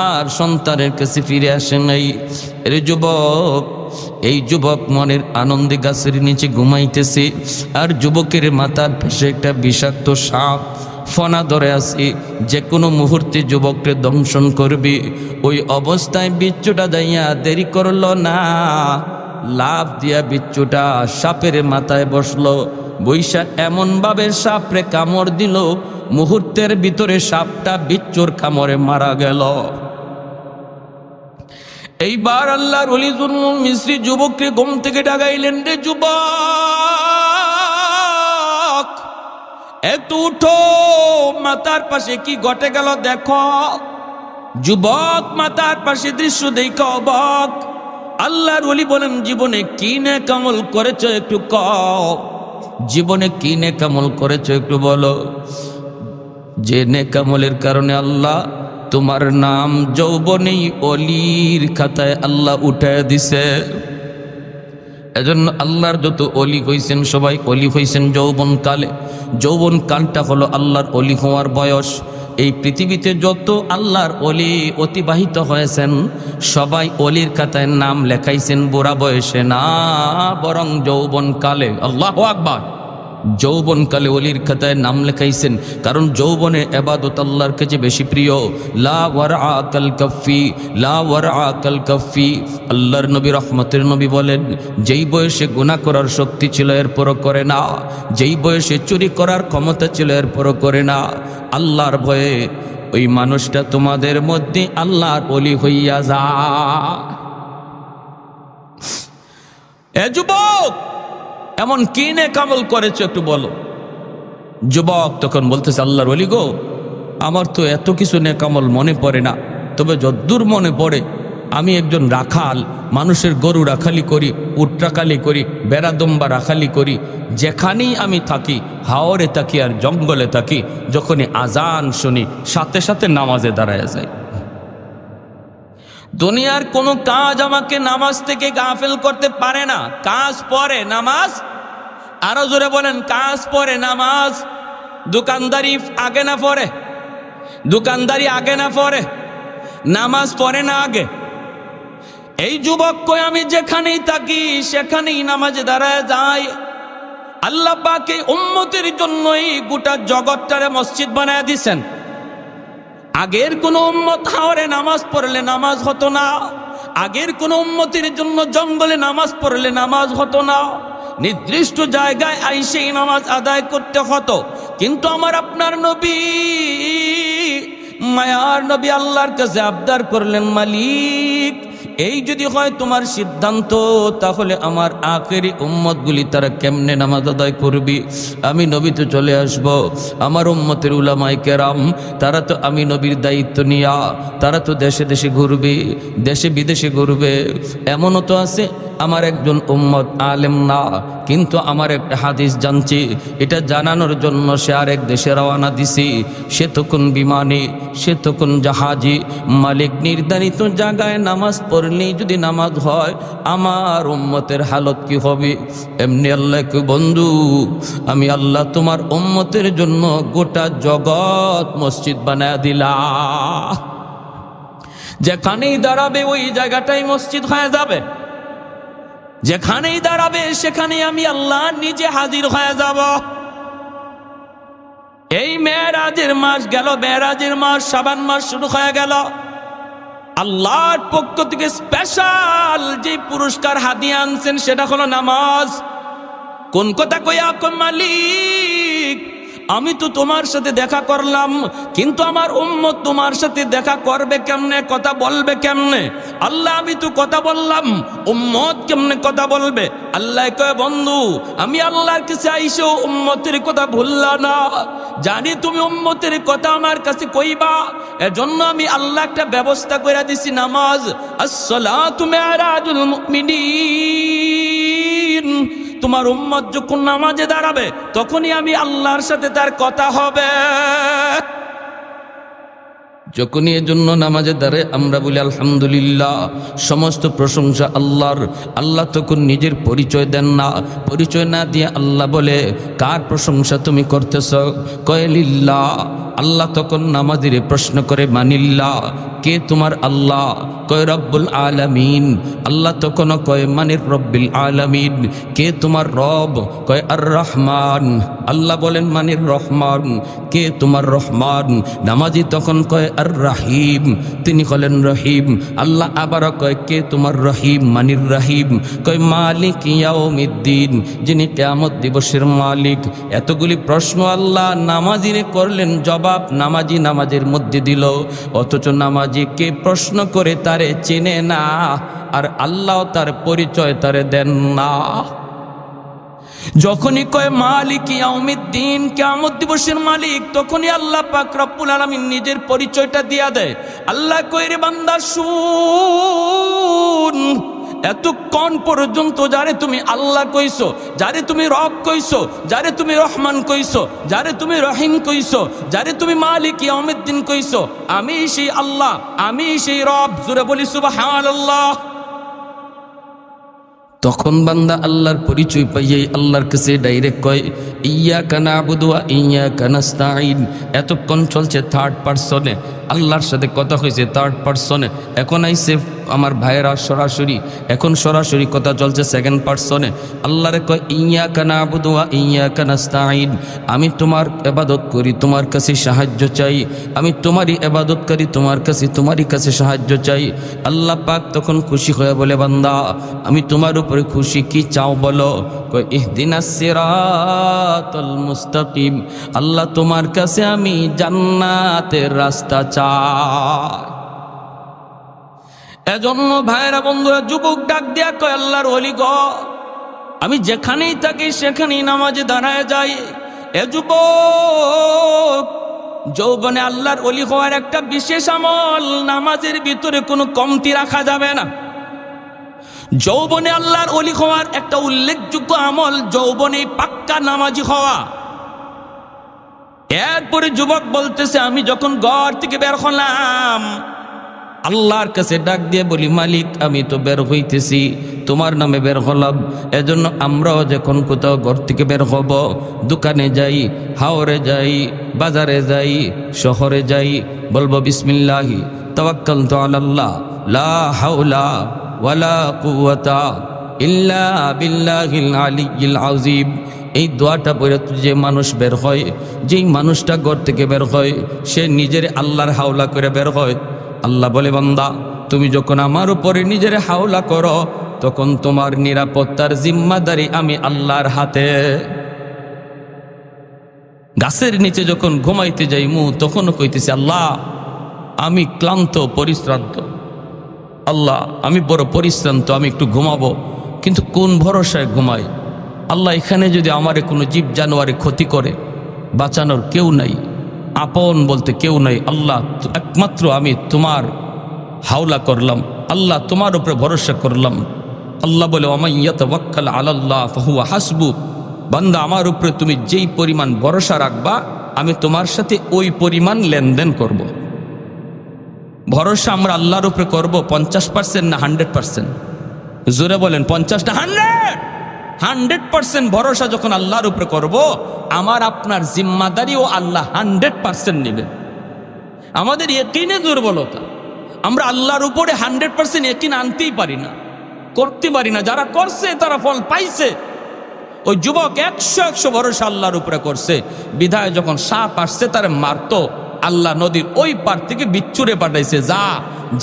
আর সন্তানের কাছে ফিরে আসে নাই। এর যুবক, এই যুবক মনের আনন্দে গাছের নিচে ঘুমাইতেছে, আর যুবকের মাথার পাশে একটা বিষাক্ত সাপ ফনা ধরে আছে, যে কোনো মুহূর্তে যুবককে দংশন করবে। ওই অবস্থায় বিচ্ছুটা যাইয়া দেরি করল না, লাফ দিয়া বিচ্ছুটা সাপের মাথায় বসলো। বৈশা এমনভাবে সাপরে কামড় দিল, মুহূর্তের ভিতরে সাপটা বিচ্ছুর কামড়ে মারা গেল। এইবার আল্লাহর ওলি জুন্নুন মিসরি যুবককে ঘুম থেকে ডাকাইলেন, রে যুবক, একটু উঠো, মাথার পাশে কি ঘটে গেল দেখো। যুবক মাথার পাশে দৃশ্য দেখো অবাক। আল্লাহর ওলি বলেন, জীবনে কি নেক আমল করেছো একটু কও, জীবনে কি নেক আমল করেছো একটু বলো। যে নেক আমলের কারণে আল্লাহ তোমার নাম যৌবনেই অলির খাতায় আল্লাহ উঠায় দিছে। এজন্য আল্লাহর যত অলি হইছেন সবাই অলি হইছেন যৌবনকালে। যৌবনকালটা হলো আল্লাহর অলি হওয়ার বয়স। এই পৃথিবীতে যত আল্লাহর অলি অতিবাহিত হয়েছেন সবাই অলির খাতায় নাম লেখাইছেন বুড়া বয়সে না, বরং যৌবনকালে। আল্লাহু আকবার। যৌবনকালে অলির খাতায় নাম লেখাইছেন, কারণ যৌবনে ইবাদত আল্লাহর কাছে বেশি প্রিয়। লা ওয়ারআ কাল কাফি, লা ওয়ারআ কাল কাফি। আল্লাহর নবী রহমতের নবী বলেন, যেই বয়সে গুনাহ করার শক্তি ছিল এরপরও করে না, যেই বয়সে চুরি করার ক্ষমতা ছিল এরপরও করে না, আল্লাহর ভয়ে ওই মানুষটা তোমাদের মধ্যে আল্লাহর ওলি হইয়া যা। এ যুবক, এমন কি নেক আমল করেছো একটু বলো। যুবক তখন বলতেছে, আল্লাহর ওলি গো, আমার তো এত কিছু নেক আমল মনে পড়ে না, তবে যদ্দূর মনে পড়ে আমি একজন রাখাল, মানুষের গরু রাখালি করি, উট রাখালি করি, বেড়াদম্বা রাখালি করি। যেখানেই আমি থাকি, হাওরে থাকি আর জঙ্গলে থাকি, যখনই আজান শুনি সাথে সাথে নামাজে দাঁড়ায় যাই। দুনিয়ার কোনো কাজ আমাকে নামাজ থেকে গাফেল করতে পারে না। কাজ পরে নামাজ, আরো জোরে বলেন, কাজ পরে নামাজ। দোকানদারি আগে না পরে? দোকানদারি আগে না পরে? নামাজ পড়ে না আগে? এই যুবক কই, আমি যেখানেই থাকি সেখানেই নামাজে দাঁড়ায় যাই। আল্লাহ পাক এই উম্মতের জন্যই গোটা জগৎটারে মসজিদ বানায় দিছেন। আগের কোন উম্মত হাওরে নামাজ পড়লে নামাজ হতো না, আগের কোন উম্মতের জন্য জঙ্গলে নামাজ পড়লে নামাজ হতো না, নির্দিষ্ট জায়গায় আইসেই নামাজ আদায় করতে হতো। কিন্তু আমার আপনার নবী, মায়ার নবী আল্লাহর কাছে আবদার করলেন, মালিক, এই যদি হয় তোমার সিদ্ধান্ত, তাহলে আমার আখেরি উম্মতগুলি তারা কেমনে নামাজ আদায় করবি? আমি নবী তো চলে আসব, আমার উম্মতের উলামায়ে কেরাম তারা তো আমি নবীর দায়িত্ব নিয়া তারা তো দেশে দেশে ঘুরবে, দেশে বিদেশে ঘুরবে। এমনও তো আছে আমার একজন উম্মত আলেম না, কিন্তু আমার একটা হাদিস জানছি, এটা জানানোর জন্য সে আরেক দেশে রওনা দিছি। সে তখন বিমানে, সে তখন জাহাজে। মালিক নির্ধারিত জায়গায় নামাজ পড়লেই যদি নামাজ হয়, আমার উম্মতের হালত কি হবে? এমনি আল্লাহ কই, বন্ধু, আমি আল্লাহ তোমার উম্মতের জন্য গোটা জগৎ মসজিদ বানায় দিলা। যেখানেই দাঁড়াবে ওই জায়গাটাই মসজিদ হয়ে যাবে, যেখানেই দাঁড়াবে সেখানে আমি আল্লাহ নিজে হাজির হয়ে যাব। এই মেরাজের মাস গেল, মেরাজের মাস শাবান মাস শুরু হয়ে গেল। আল্লাহর পক্ষ থেকে স্পেশাল যে পুরস্কার হাদিয়া আনছেন সেটা হলো নামাজ। কোন কথা কইয়া কই, মালিক, আমি তো তোমার সাথে দেখা করলাম, কিন্তু আমার উম্মত তোমার সাথে দেখা করবে কেমনে, কথা বলবে কেমনে? আল্লাহ, আমি তো কথা বললাম, উম্মত কেমনে কথা বলবে? আল্লাহ কয়, বন্ধু, আমি আল্লাহর কাছে আইসো উম্মতের কথা ভুললা না, জানি তুমি উম্মতের কথা আমার কাছে কইবা, এজন্য আমি আল্লাহ একটা ব্যবস্থা করে দিছি, নামাজ। আসসালাতু মিরাজুল মুমিনিন। তোমার উম্মত যখন নামাজে দাঁড়াবে তখনই আমি আল্লাহর সাথে তার কথা হবে। যখনই এজন্য নামাজে দাঁড়ায় আমরা বলি আলহামদুলিল্লাহ, সমস্ত প্রশংসা আল্লাহর। আল্লাহ তখন নিজের পরিচয় দেন না, পরিচয় না দিয়ে আল্লাহ বলে, কার প্রশংসা তুমি করতেছ? কয় লিল্লাহ। আল্লাহ তখন নামাজিরে প্রশ্ন করে, মানিল্লাহ, কে তোমার আল্লাহ? কয় রব্বুল আলামিন। আল্লাহ তখন কয় মানির রব্বিল আলামিন। কে তোমার রব? কয় আর রহমান। আল্লাহ বলেন মানির রহমান। কে তোমার রহমান? নামাজি তখন কয় আর রাহিম, তিনি হলেন রহিম। আল্লাহ আবার কয় কে তোমার রহিম? মানির রাহিম। কয় মালিক ইয়াউমিদ্দিন, যিনি কিয়ামত দিবসের মালিক। এতগুলি প্রশ্ন আল্লাহ নামাজিরে করলেন, জবাব নামাজি নামাজের মধ্যে দিল, অথচ নামাজি কে প্রশ্ন করে তারে চেনে না, আর আল্লাহ তার পরিচয় তারে দেন না। যখনই কয় মালিক ইয়াউমিদ্দিন, কিয়ামত দিবসের মালিক, তখনই আল্লাহ পাক রব্বুল আলামিন নিজের পরিচয়টা দিয়া দেয়। আল্লাহ কয় রে বান্দা শুন, এতক্ষণ পর্যন্ত যারে তুমি আল্লাহ কইছো, যারে তুমি রব কইছো, যারে তুমি রহমান কইছো, যারে তুমি রহিম কইছো, যারে তুমি মালিক ইয়াউমিদ্দিন কইছো, আমি সেই আল্লাহ, আমি সেই রব। জোরে বলি সুবহানাল্লাহ। তখন বান্দা আল্লাহর পরিচয় পাইয়াই আল্লাহর কাছে ডাইরেক্ট কয় ইয়্যাকা না'বুদু ওয়া ইয়্যাকা নাস্তাঈন। এতক্ষণ চলছে থার্ড পারসনে, আল্লাহর সাথে কথা হয়েছে থার্ড পারসনে, এখন আইসে আমার ভাইয়েরা সরাসরি, এখন সরাসরি কথা চলছে সেকেন্ড পারসনে। আল্লাহরে কয় ইয়্যাকা না'বুদু ওয়া ইয়্যাকা নাস্তাঈন, আমি তোমার ইবাদত করি, তোমার কাছে সাহায্য চাই, আমি তোমারই ইবাদত করি, তোমারই কাছে সাহায্য চাই। আল্লাহ পাক তখন খুশি হয়ে বলে বান্দা আমি তোমার উপরে খুশি, কি চাও বলো? কয় ইহদিনাস সিরাতাল মুস্তাকিম, আল্লাহ তোমার কাছে আমি জান্নাতের রাস্তা চাই। এজন্য ভাইরা বন্ধুরা, যুবক ডাক দিয়া কয় আল্লাহর ওলি গো, আমি যেখানেই থাকি সেখানেই নামাজে দাঁড়ায় যাই। এ যুবক, যৌবনে আল্লাহর ওলি হওয়ার একটা বিশেষ আমল, নামাজের ভিতরে কোনো কমতি রাখা যাবে না। যৌবনে আল্লাহর ওলি হওয়ার একটা উল্লেখযোগ্য আমল, যৌবনে পাক্কা নামাজি হওয়া। এরপরে যুবক বলতেছে আমি যখন ঘর থেকে বের হলাম, আল্লাহর কাছে ডাক দিয়ে বলি মালিক আমি তো বের হইতেছি, তোমার নামে বের হলাম। এজন্য আমরাও যখন কোথাও ঘর থেকে বের হব, দোকানে যাই, হাওরে যাই, বাজারে যাই, শহরে যাই, বলবো বিসমিল্লাহি তাওয়াক্কালতু আলাল্লাহ লা হাওলা ওয়ালা কুওয়াতা ইল্লা বিল্লাহিল আলিয়্যিল আযীম। এই দোয়াটা পড়ে যে মানুষ বের হয়, যেই মানুষটা ঘর থেকে বের হয়, সে নিজের আল্লাহর হাওলা করে বের হয়। আল্লাহ বলে বান্দা তুমি যখন আমার উপরে নিজের হাওলা করো, তখন তোমার নিরাপত্তার জিম্মাদারি আমি আল্লাহর হাতে। গাছের নিচে যখন ঘুমাইতে যাই তখন কইতেছি আল্লাহ আমি ক্লান্ত পরিশ্রান্ত, আল্লাহ আমি বড় পরিশ্রান্ত, আমি একটু ঘুমাবো, কিন্তু কোন ভরসায় ঘুমাই? আল্লাহ এখানে যদি আমারে কোনো জীব জানোয়ারে ক্ষতি করে, বাঁচানোর কেউ নাই, আপন বলতে কেউ নাই। আল্লাহ একমাত্র আমি তোমার হাওলা করলাম, আল্লাহ তোমার উপরে ভরসা করলাম। আল্লাহ বলে ওয়ামান ইয়াতাওয়াক্কাল আলাল্লাহ ফাহুয়া হাসবু, বান্দা আমার উপরে তুমি যেই পরিমাণ ভরসা রাখবা, আমি তোমার সাথে ওই পরিমাণ লেনদেন করব। ভরসা আমরা আল্লাহর উপরে করব 50% না 100%? জোরে বলেন 50 না 100% ভরসা যখন আল্লাহর উপরে করব, আমার আপনার জিম্মাদারিও আল্লাহ 100% নেবেন। আমাদের ইয়াকিনে দুর্বলতা, আমরা আল্লাহর উপরে 100% ইয়াকিন আনতেই পারি না, করতে পারি না। যারা করছে তারা ফল পাইছে। ওই যুবক 100 ভরসা আল্লাহর উপরে করছে, বিধায় যখন সাপ আসছে তারা মারতো, আল্লাহ নদীর ওই পার থেকে বিচ্ছুরে পাঠাইছে, যা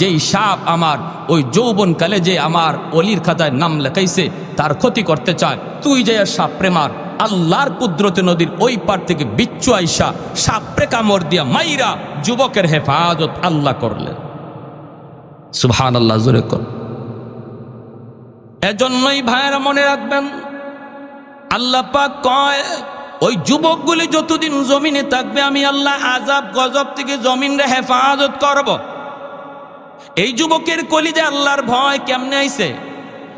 যেই সাপ আমার ওই যৌবনকালে যে আমার অলির খাতায় নাম লেখাইছে তার ক্ষতি করতে চায়, তুই যে সাপরে মার। আল্লাহর কুদরতে নদীর ওই পার থেকে বিচ্ছু আইসা সাপরে কামড় দিয়া মাইরা যুবকের হেফাজত আল্লাহ করলেন। সুবহানাল্লাহ, জোরে কর। এজন্যই ভাইরা মনে রাখবেন, আল্লাহ পাক কয় ওই যুবকগুলি যতদিন জমিনে থাকবে আমি আল্লাহ আযাব গজব থেকে জমিনে হেফাজত করব। এই যুবকের কলিজে আল্লাহর ভয় কেমনে আইছে?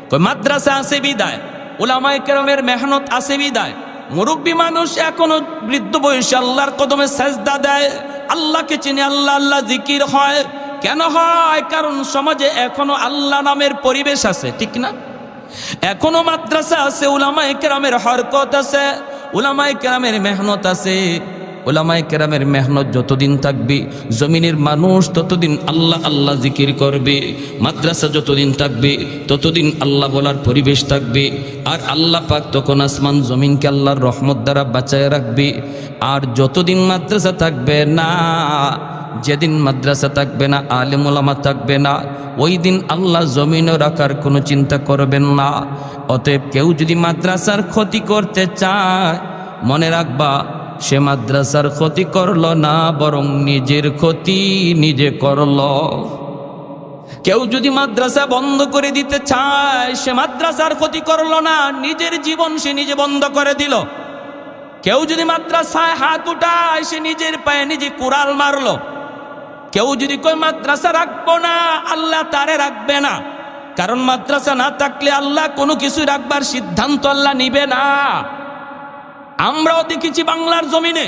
কই মাদ্রাসা আছে বিদায়, উলামায়ে কেরামের মেহনত আছে বিদায়, মুরব্বী মানুষ এখনো বৃদ্ধ বয়সে আল্লাহর কদমে সেজদা দেয়, আল্লাহকে চিনে, আল্লাহ আল্লাহ জিকির হয়। কেন হয়? কারণ সমাজে এখনো আল্লাহ নামের পরিবেশ আছে, ঠিক না? এখনো মাদ্রাসা আছে, উলামায়ে কেরামের হরকত আছে, উলামায়ে কেরামের মেহনত আছে। উলামায়ে কেরামের মেহনত যতদিন থাকবে, জমিনের মানুষ ততদিন আল্লাহ আল্লাহ জিকির করবে। মাদ্রাসা যতদিন থাকবে ততদিন আল্লাহ বলার পরিবেশ থাকবে। আর আল্লাহ পাক তখন আসমান জমিনকে আল্লাহর রহমত দ্বারা বাঁচায় রাখবে। আর যতদিন মাদ্রাসা থাকবে না, যেদিন মাদ্রাসা থাকবে না, আলেম ওলামা থাকবে না, ওই দিন আল্লাহ জমিনও রাখার কোনো চিন্তা করবেন না। অতএব কেউ যদি মাদ্রাসার ক্ষতি করতে চায়, মনে রাখবা সে মাদ্রাসার ক্ষতি করল না, বরং নিজের ক্ষতি নিজে করল। কেউ যদি মাদ্রাসা বন্ধ করে দিতে চায়, সে মাদ্রাসার ক্ষতি করল না, নিজের জীবন সে নিজে বন্ধ করে দিল। কেউ যদি মাদ্রাসায় হাত উঠায়, সে নিজের পায়ে নিজে কুড়াল মারলো। কেউ যদি কই মাদ্রাসা রাখবো না, আল্লাহ তারে রাখবে না। কারণ মাদ্রাসা না থাকলে আল্লাহ কোনো কিছু রাখবার সিদ্ধান্ত আল্লাহ নিবে না। আমরাও দেখেছি বাংলার জমিনে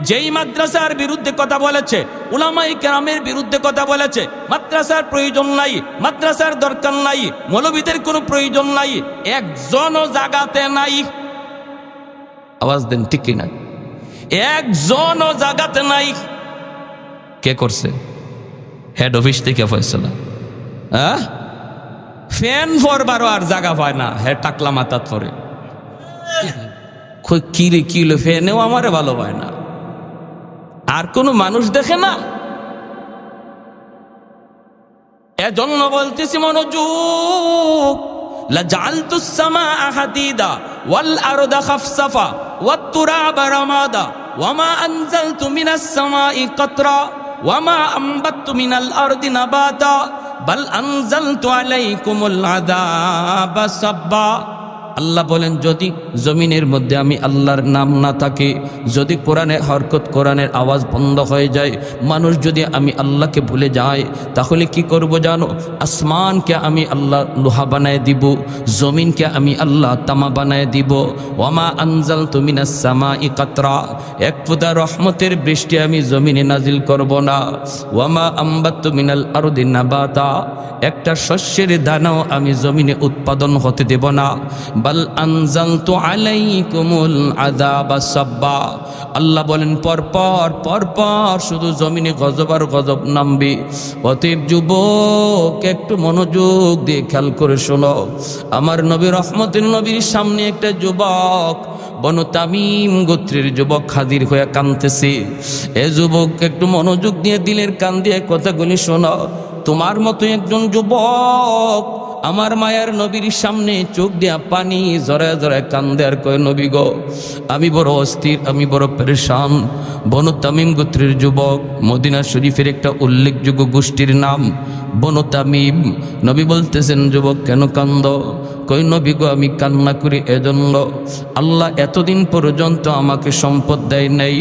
যেই মাদ্রাসার বিরুদ্ধে কথা বলেছে, উলামায়ে কেরামের বিরুদ্ধে কথা বলেছে, মাদ্রাসার প্রয়োজন নাই, মাদ্রাসার দরকার নাই, মৌলবীদের কোনো প্রয়োজন নাই, একজনও জাগাতে নাই। আওয়াজ দেন ঠিক কিনা? একজনও জাগাতে নাই। কে করছে? হেড অফিস থেকে ফয়সালা। ফ্যান ফরবারও আর জায়গা পায় না, হে টাকলা মাথাত পরে। কিরে কিলো ফ্যানেও আমারে ভালো পায় না, আর কোনো মানুষ দেখে না। এজন্য বলতেছি মনোযোগ, লাজালতুস সামাআ হাদিদা ওয়াল আরদা খাফসাফা ওয়াত তুরাবা রামাদা ওয়ামা আনজালতু মিনাস সামাই কাতরা ওয়ামা আম্বাততু মিনাল আরদি নাবাতা বাল আনজালতু আলাইকুমুল আযাবা সাব্বা। আল্লাহ বলেন, যদি জমিনের মধ্যে আমি আল্লাহর নাম না থাকে, যদি কোরআনের হরকত, কোরআনের আওয়াজ বন্ধ হয়ে যায়, মানুষ যদি আমি আল্লাহকে ভুলে যায়, তাহলে কি করব জানো? আসমানকে আমি আল্লাহ লোহা বানায় দিব, জমিনকে আমি আল্লাহ তামা বানায় দিব। ওয়ামা আনজালতু মিনাস সামাই কাতরা, এক ফোঁটা রহমতের বৃষ্টি আমি জমিনে নাজিল করব না। ওয়ামা আম্বাততু মিনাল আরদি নাবাতা, একটা শস্যের দানাও আমি জমিনে উৎপাদন হতে দেব না। বাল আনজালতু আলাইকুমুল আযাবা সাব্বা। আল্লাহ বলেন, পরপর পরপর শুধু জমিনে গজব আর গজব নামবে। অতএব যুবক, একটু মনোযোগ দিয়ে খেয়াল করে শোনো। আমার নবী রহমতের নবীর সামনে একটা যুবক, বনু তামিম গোত্রের যুবক হাজির হয়ে কাঁদতেছে। এ যুবক, একটু মনোযোগ দিয়ে দিলের কান দিয়ে কথাগুলি শোনো। তোমার মতো একজন যুবক আমার মায়ার নবীর সামনে চোখ দিয়া পানি জড়ায় জড়ায় কান্দে আর কয়, নবী গো, আমি বড় অস্থির, আমি বড় পেরেশান। বনু তামিম গোত্রের যুবক, মদিনা শরীফের একটা উল্লেখযোগ্য গোষ্ঠীর নাম বনু তামিম। নবী বলতেছেন, যুবক কেন কান্দ? কই, নবী গো, আমি কান্না করি এজন্য, আল্লাহ এতদিন পর্যন্ত আমাকে সম্পদ দেয় নাই।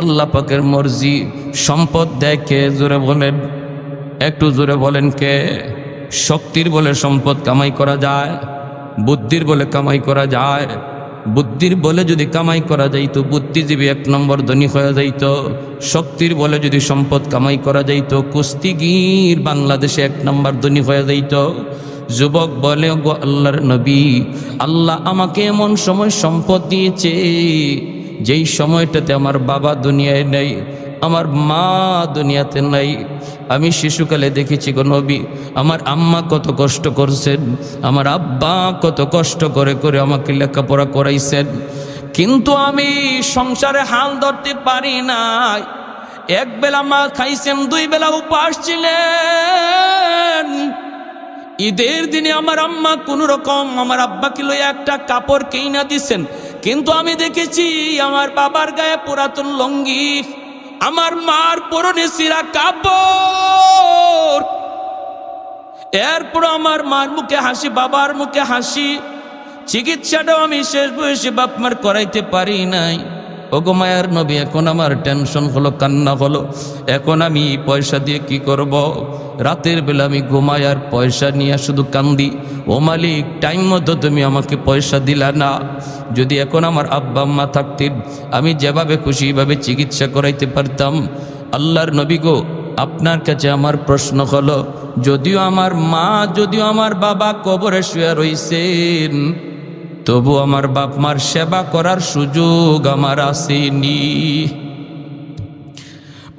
আল্লাহ পাকের মর্জি, সম্পদ দেয় কে? জোরে বলেন, একটু জোরে বলেন কে? শক্তির বলে সম্পদ কামাই করা যায়, বুদ্ধির বলে কামাই করা যায়। বুদ্ধির বলে যদি কামাই করা যাইতো, বুদ্ধিজীবী এক নম্বর ধনী হয়ে যাইত। শক্তির বলে যদি সম্পদ কামাই করা যাইত, কুস্তিগীর বাংলাদেশে এক নম্বর ধনী হয়ে যাইত। যুবক বলে, গো আল্লাহর নবী, আল্লাহ আমাকে এমন সময় সম্পদ দিয়েছে যেই সময়টাতে আমার বাবা দুনিয়ায় নেই, আমার মা দুনিয়াতে নাই। আমি শিশুকালে দেখেছি গো নবী, আমার আম্মা কত কষ্ট করছেন, আমার আব্বা কত কষ্ট করে করে আমাকে লেখাপড়া করাইছেন, কিন্তু আমি সংসারে হাল ধরতে পারি নাই। এক বেলা মা খাইছেন, দুই বেলা উপাস ছিলেন। ঈদের দিনে আমার আম্মা কোন রকম আমার আব্বাকে লইয়া একটা কাপড় কিনা দিছেন, কিন্তু আমি দেখেছি আমার বাবার গায়ে পুরাতন লঙ্গি, আমার মার পরনে ছিঁড়া কাপড়। এরপর আমার মার মুখে হাসি, বাবার মুখে হাসি। চিকিৎসাটাও আমি শেষ বয়সে বাপ মার করাইতে পারি নাই। ওগো মায়ার নবী, এখন আমার টেনশন হলো, কান্না হলো। এখন আমি পয়সা দিয়ে কি করব? রাতের বেলা আমি ঘুমাই আর পয়সা নিয়ে শুধু কান্দি। ও মালিক, টাইম মতো তুমি আমাকে পয়সা দিলা না। যদি এখন আমার আব্বা আম্মা থাকতেন, আমি যেভাবে খুশি এইভাবে চিকিৎসা করাইতে পারতাম। আল্লাহর নবী গো, আপনার কাছে আমার প্রশ্ন হলো, যদিও আমার মা, যদিও আমার বাবা কবরে শুয়ে রইছেন, তবু আমার বাপ মার সেবা করার সুযোগ আমার আসেনি।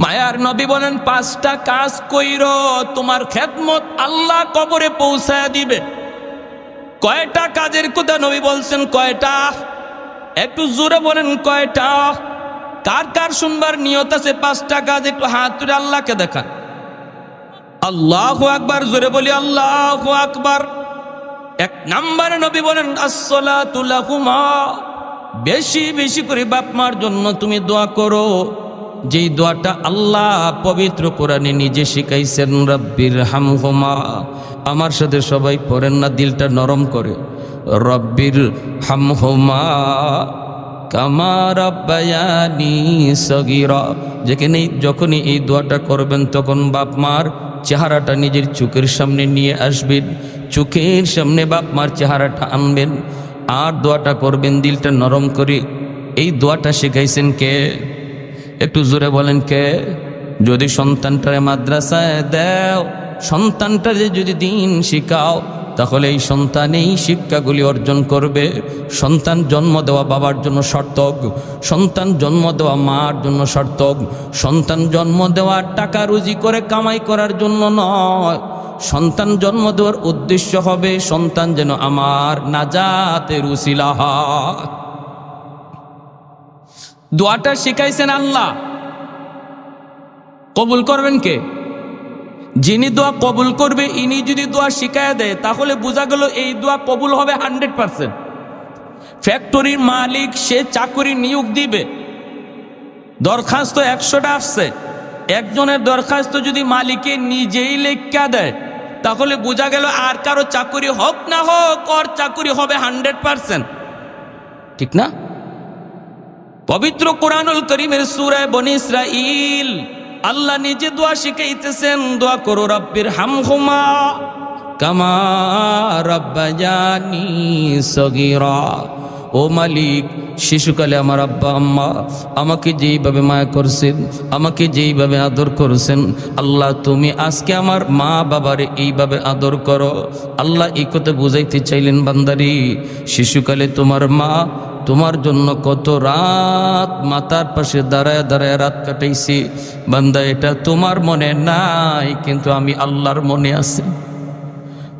মায়ার নবী বলেন 5টা কাজ কইরো, তোমার খেদমত আল্লাহ কবরে পৌঁছায় দিবে। কয়টা কাজের কথা নবী বলছেন? কয়টা? একটু জোরে বলেন কয়টা? কার কার শুনবার নিয়ত আছে 5টা কাজ? একটু হাত তুলে আল্লাহকে দেখান। আল্লাহু আকবার, জোরে বলি আল্লাহু আকবার। 1 নম্বরে নবী বলেন আসসালাতু লাহুমা, বেশি বেশি করে বাপ মার জন্য তুমি দোয়া করো, যেই দোয়াটা আল্লাহ পবিত্র কোরআনে নিজে শিখাইছেন। রব্বির হামহুমা, আমার সাথে সবাই পড়েন না, দিলটা নরম করে। রব্বির হামহুমা কামা রাব্বায়ানি সগীরা। যখনই এই দোয়াটা করবেন তখন বাপ মার চেহারাটা নিজের চোখের সামনে নিয়ে আসবেন, চোখের সামনে বাপ মার চেহারাটা আনবেন, আর দোয়াটা করবেন দিলটা নরম করে। এই দোয়াটা শিখাইছেন কে? একটু জোরে বলেন কে? যদি সন্তানটারে মাদ্রাসায় দাও, সন্তানটারে যদি দিন শিখাও, তাহলে এই সন্তান এই শিক্ষাগুলি অর্জন করবে। সন্তান জন্ম দেওয়া বাবার জন্য সার্থক, সন্তান জন্ম দেওয়া মার জন্য সার্থক। সন্তান জন্ম দেওয়া টাকা রুজি করে কামাই করার জন্য নয়, সন্তান জন্ম দেওয়ার উদ্দেশ্য হবে সন্তান যেন আমার নাজাতের উসিলা হয়। দোয়াটা শিখাইছেন আল্লাহ, কবুল করবেন কে? যিনি দোয়া কবুল করবে ইনি যদি দোয়া শিখায় দেয়, তাহলে বোঝা গেল এই দোয়া কবুল হবে 100%। ফ্যাক্টরির মালিক সে চাকরি নিয়োগ দিবে, দরখাস্ত 100টা আসছে, একজনের দরখাস্ত যদি মালিকে নিজেই লেখা দেয়, তাহলে বোঝা গেল আর কারো চাকরি হোক না হোক ওর চাকরি হবে 100%, ঠিক না? পবিত্র কোরআনুল কারীমের সূরা বনী ইসরাঈল আল্লাহ নিজে দোয়া শিখাইতেছেন। দোয়া করো রব্বির হামহুমা কামা রাব্বায়ানি সগীরা। ও মালিক, শিশুকালে আমার আব্বা আম্মা আমাকে যেইভাবে মায়া করছেন, আমাকে যেইভাবে আদর করছেন, আল্লাহ তুমি আজকে আমার মা বাবারে এইভাবে আদর করো। আল্লাহ এই কথা বুঝাইতে চাইলেন বান্দারি, শিশুকালে তোমার মা তোমার জন্য কত রাত মাতার পাশে দাঁড়ায় দাঁড়ায় রাত কাটাইছি। বান্দা, এটা তোমার মনে নাই, কিন্তু আমি আল্লাহর মনে আছে।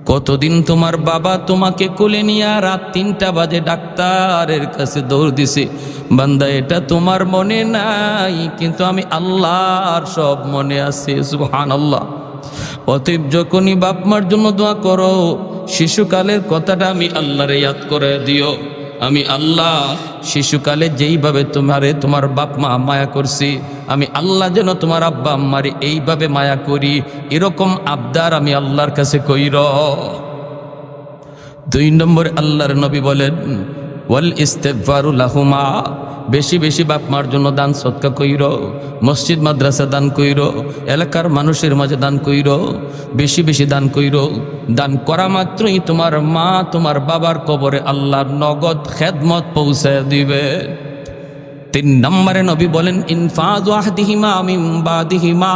কতদিন তোমার বাবা তোমাকে কোলে নিয়ে রাত 3টা বাজে ডাক্তারের কাছে দৌড় দিছে। বান্দা, এটা তোমার মনে নাই, কিন্তু আমি আল্লাহর সব মনে আছে। সুবহানাল্লাহ। অতএব যখনই বাপ মার জন্য দোয়া করো, শিশুকালের কথাটা আমি আল্লাহরে ইয়াদ করে দিও। আমি আল্লাহ শিশুকালে যেইভাবে তোমার বাপ মা মায়া করছি, আমি আল্লাহ যেন তোমার আব্বা আম্মারে এইভাবে মায়া করি, এরকম আবদার আমি আল্লাহর কাছে কইর। 2 নম্বর আল্লাহর নবী বলেন ওয়াল ইস্তিগফারু লাহুমা, বেশি বেশি বাপ মার জন্য দান সদকা কইর, মসজিদ মাদ্রাসা দান কইর, এলাকার মানুষের মাঝে দান কইর, বেশি বেশি দান কইর। দান করা মাত্রই তোমার মা তোমার বাবার কবরে আল্লাহর নগদ খেদমত পৌঁছায় দিবে। 3 নম্বরে নবী বলেন ইনফাযু আহদিহিমা মিন বাদিহিমা,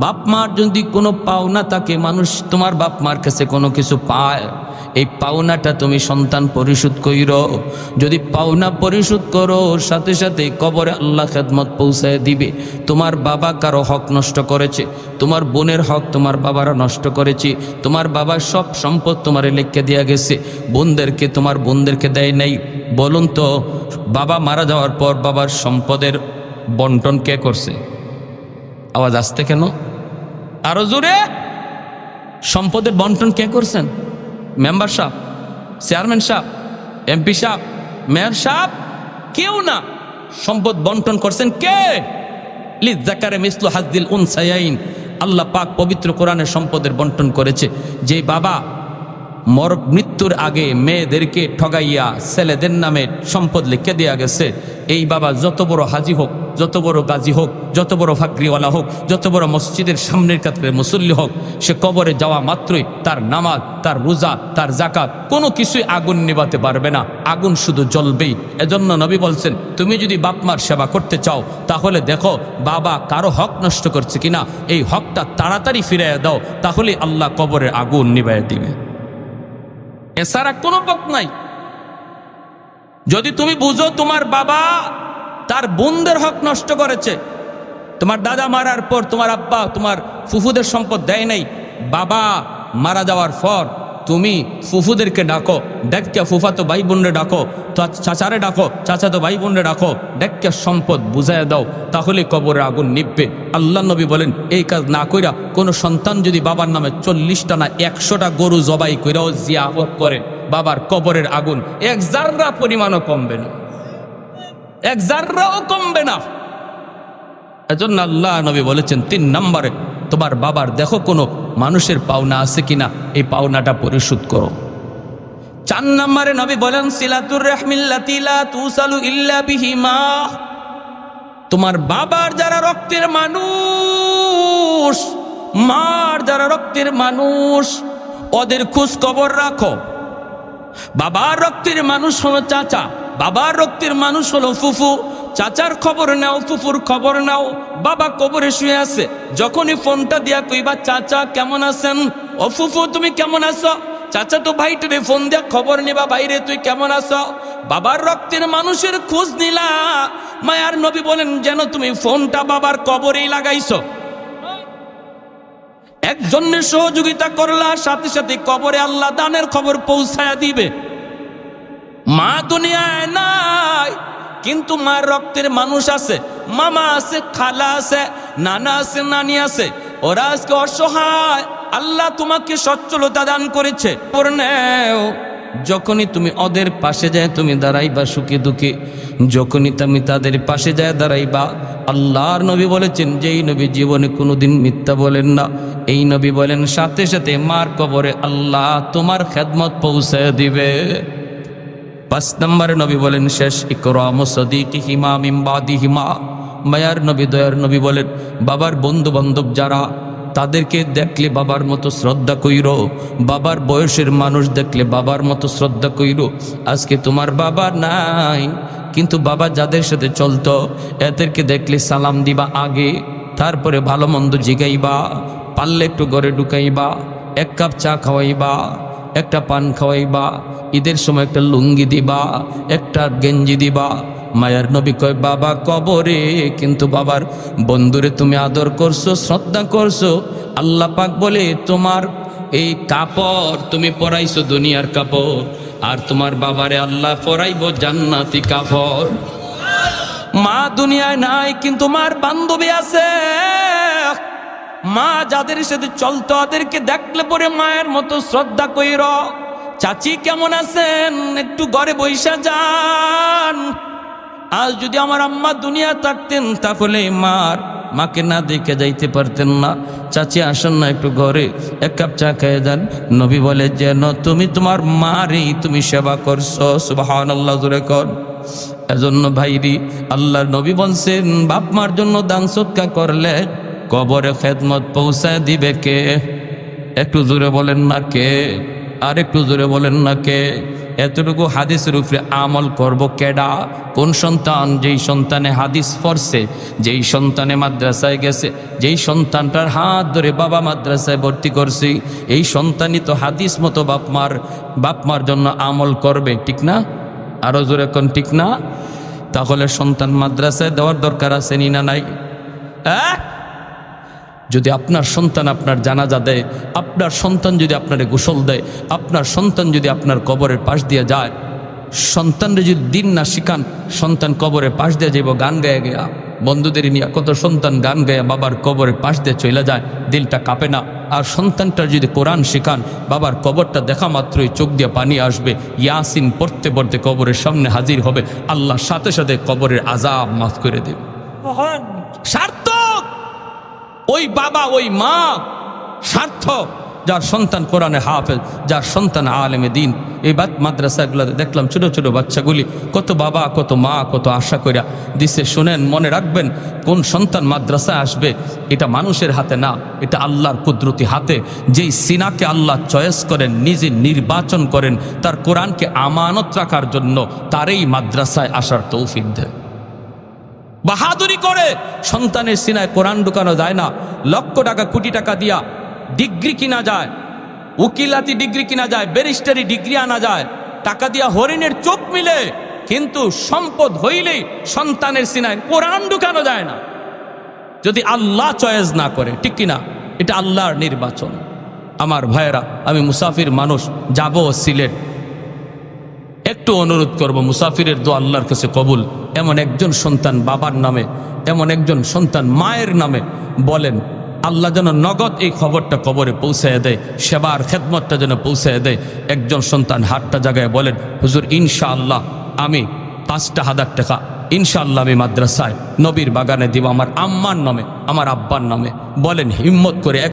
বাপ মার যদি কোনো পাওনা থাকে, মানুষ তোমার বাপ মার কাছে কোনো কিছু পায়, এই পাওনাটা তুমি সন্তান পরিশোধ কইরো। যদি পাওনা পরিশোধ করো, সাথে সাথে কবরে আল্লাহ খেদমত পৌঁছায় দিবে। তোমার বাবা কারো হক নষ্ট করেছে, তোমার বোনের হক তোমার বাবারা নষ্ট করেছে, তোমার বাবার সব সম্পদ তোমারে লিখে দেয়া গেছে, তোমার বোনদেরকে দেয় নাই। বলুন তো, বাবা মারা যাওয়ার পর বাবার সম্পদের বন্টন কে করছে? আওয়াজ আসতে কেন? আরো জোরে। সম্পদের বন্টন কে করছেন? মেম্বার সাহেব, চেয়ারম্যান সাহেব, এমপি সাহেব, মেয়র সাহেব? কেউ না। সম্পদ বন্টন করছেন কে? লিযাকারি মিসলু হাজ্জিল উনসায়াইন। আল্লাহ পাক পবিত্র কোরআনে সম্পদের বন্টন করেছে। যে বাবা মৃত্যুর আগে মেয়েদেরকে ঠগাইয়া ছেলেদের নামে সম্পদ লিখে দেওয়া গেছে, এই বাবা যত বড় হাজি হোক, যত বড় গাজী হোক, যত বড় ফাকরিওয়ালা হোক, যত বড় মসজিদের সামনের কাতারে মুসল্লি হোক, সে কবরে যাওয়া মাত্রই তার নামাজ, তার রোজা, তার যাকাত কোনো কিছুই আগুন নিভাতে পারবে না, আগুন শুধু জ্বলবেই। এজন্য নবী বলছেন, তুমি যদি বাপমার সেবা করতে চাও, তাহলে দেখো বাবা কারো হক নষ্ট করছে কিনা, এই হকটা তাড়াতাড়ি ফিরিয়ে দাও, তাহলে আল্লাহ কবরের আগুন নিভাইয়া দিবে। এছাড়া কোনো পথ নাই। যদি তুমি বুঝো তোমার বাবা তার বোনদের হক নষ্ট করেছে, তোমার দাদা মারার পর তোমার আব্বা তোমার ফুফুদের সম্পদ দেয় নাই, বাবা মারা যাওয়ার পর তুমি ফুফুদেরকে ডাকো, ডেক্কা ফুফা তো ভাই বোনরে ডাকো, তো চাচারে ডাকো, চাচা তো ভাই বোনরে ডাকো, ডেক্কা সম্পদ বুঝাইয়া দাও, তাহলে কবরে আগুন নিববে। আল্লাহ নবী বলেন এই কাজ না কইরা কোনো সন্তান যদি বাবার নামে 40টা না 100টা গরু জবাই কইরাও জিয়াফত করে, বাবার কবরের আগুন এক জাররা পরিমাণও কমবে না, এক জাররাও কমবে না। এজন্য আল্লাহ নবী বলেছেন 3 নম্বরে তোমার বাবার দেখো কোনো মানুষের পাওনা আছে কিনা, এই পাওনাটা পরিশোধ করো। 4 নম্বরে নবী বলেন সিলাতুর রাহমিল্লাতি লা তুসালু ইল্লা বিহিমা, তোমার বাবার যারা রক্তের মানুষ, মার যারা রক্তের মানুষ, ওদের খোঁজ খবর রাখো। বাবার রক্তের মানুষ হলো চাচা, বাবার রক্তের মানুষ হলো ফুফু, চাচার খবর নাও, ফুফুর খবর নাও। বাবা কবরে শুয়ে আছে, যখনই ফোনটা দিয়া কইবা চাচা কেমন আছেন, ও ফুফু তুমি কেমন আছো, চাচা তো ভাইটারে ফোন দিয়া খবর নিবা, বাইরে তুই কেমন আছো। বাবার রক্তের মানুষের খোঁজ নিলা, মায়ার নবী বলেন যেন তুমি ফোনটা বাবার কবরেই লাগাইছো। একজনের সহযোগিতা করলা, সাথে সাথে কবরে আল্লাহ দানের খবর পৌঁছায়া দিবে। মা দুনিয়ায় নাই, কিন্তু মার রক্তের মানুষ আছে, মামা আছে, খালা আছে, নানা আছে, নানি আছে, ওরা আজকে অসহায়। আল্লাহ তোমাকে সচ্ছলতা দান করেছে, যখনই তুমি ওদের পাশে যায় তুমি দাঁড়াইবা সুখে দুঃখে, যখনই তুমি তাদের পাশে যায় দাঁড়াইবা। আল্লাহর নবী বলেছেন, যেই নবী জীবনে কোনোদিন মিথ্যা বলেন না, এই নবী বলেন সাথে সাথে মার কবরে আল্লাহ তোমার খেদমত পৌঁছায় দিবে। 5 নম্বরে নবী বলেন শেষ, ইকরামু সাদিকিহিমা মিন বাদিহিমা, মায়ার নবী দয়ার নবী বলেন বাবার বন্ধু বান্ধব যারা, তাদেরকে দেখলে বাবার মতো শ্রদ্ধা কইরো, বাবার বয়সের মানুষ দেখলে বাবার মতো শ্রদ্ধা কইরো। আজকে তোমার বাবা নাই, কিন্তু বাবা যাদের সাথে চলতো এদেরকে দেখলে সালাম দিবা আগে, তারপরে ভালো মন্দ জিগাইবা, পারলে একটু ঘরে ঢুকাইবা, 1 কাপ চা খাওয়াইবা, একটা পান খাওয়াইবা, ঈদের সময় একটা লুঙ্গি দিবা, একটা গেঞ্জি দিবা। মায়ার নবী কয় বাবা কবরে কিন্তু বাবার বন্ধুরে তুমি আদর করছো, শ্রদ্ধা করছো। আল্লাহ পাক বলে তোমার এই কাপড় তুমি পরাইছো দুনিয়ার কাপড়, আর তোমার বাবারে আল্লাহ পরাইব জান্নাতি কাপড়। মা দুনিয়ায় নাই, কিন্তু মার বান্ধবী আছে। মা যাদের সাথে চলতো ওদেরকে দেখলে পরে মায়ের মতো শ্রদ্ধা কইর। চাচি কেমন আছেন, একটু ঘরে বইসা যান। আজ যদি আমার আম্মা দুনিয়া থাকতেন তাহলে মাকে না দেখে যাইতে পারতেন না। চাচি আসেন না একটু ঘরে, 1 কাপ চা খেয়ে যান। নবী বলে যেন তুমি তোমার মারই তুমি সেবা করছো। সুবহানাল্লাহ জোরে কর। এজন্য ভাইরি আল্লাহর নবী বলছেন বাপ মার জন্য দান সদকা করলে কবরে খেদমত পৌঁছায় দিবে কে? একটু জোরে বলেন না কে? আর একটু জোরে বলেন না কে? এতটুকু হাদিসের উপরে আমল করব কেডা? কোন সন্তান? যেই সন্তানে হাদিস পড়ছে, যেই সন্তানে মাদ্রাসায় গেছে, যেই সন্তানটার হাত ধরে বাবা মাদ্রাসায় ভর্তি করছি, এই সন্তানই তো হাদিস মতো বাপ মার জন্য আমল করবে, ঠিক না? আরো জোরে কোন ঠিক না? তাহলে সন্তান মাদ্রাসায় দেওয়ার দরকার আছে নি না নাই? যদি আপনার সন্তান আপনার জানাজা দেয়, আপনার সন্তান যদি আপনারে গোসল দেয়, আপনার সন্তান যদি আপনার কবরের পাশ দিয়ে যায়, সন্তানরে যদি দিন না শিখান, সন্তান কবরের পাশ দিয়ে যাইব গান গায়ে গেয়া। বন্ধুদের নিয়ে কত সন্তান গান গায়ে বাবার কবরের পাশ দিয়ে চলে যায়, দিলটা কাঁপে না। আর সন্তানটার যদি কোরআন শিখান, বাবার কবরটা দেখা মাত্রই চোখ দিয়ে পানি আসবে, ইয়াসিন পড়তে পড়তে কবরের সামনে হাজির হবে, আল্লাহ সাথে সাথে কবরের আযাব মাফ করে দেবে। সার্থক ওই বাবা ওই মা, সার্থক যার সন্তান কোরআনে হাফেজ, যার সন্তান আলেমে দিন। এই মাদ্রাসাগুলোতে দেখলাম ছোট ছোট বাচ্চাগুলি কত বাবা কত মা কত আশা করিয়া দিছে। শুনেন, মনে রাখবেন, কোন সন্তান মাদ্রাসায় আসবে এটা মানুষের হাতে না, এটা আল্লাহর কুদরতি হাতে। যেই সিনাকে আল্লাহ চয়েস করেন, নিজে নির্বাচন করেন তার কোরআনকে আমানত রাখার জন্য, তারই মাদ্রাসায় আসার তৌফিক দেয়। বাহাদুরি করে সন্তানের সিনায় কোরআন ঢুকানো যায় না। লক্ষ টাকা কোটি টাকা দিয়া ডিগ্রি কিনা যায়, উকিলাতি ডিগ্রি কিনা যায়, ব্যারিস্টারি ডিগ্রি আনা যায়, টাকা দিয়া হরিণের চোখ মিলে, কিন্তু সম্পদ হইলেই সন্তানের সিনায় কোরআন ঢুকানো যায় না। যদি আল্লাহ চয়েস না করে, ঠিক কিনা? এটা আল্লাহর নির্বাচন। আমার ভাইয়েরা, আমি মুসাফির মানুষ, যাব সিলেট, একটু অনুরোধ করব, মুসাফিরের দোয়া আল্লাহর কাছে কবুল। এমন একজন সন্তান বাবার নামে, এমন একজন সন্তান মায়ের নামে বলেন, আল্লাহ যেন নগদ এই খবরটা কবরে পৌঁছায় দেয়, সেবার খেদমতটা যেন পৌঁছায় দেয়। একজন সন্তান হাতটা জায়গায় বলেন, হুজুর ইনশাআল্লাহ আমি 5,000 টাকা ইনশাআল্লাহ আমি মাদ্রাসায় নবীর বাগানে দিব, আমার আম্মার নামে, আমার আব্বার নামে। বলেন হিম্মত করে।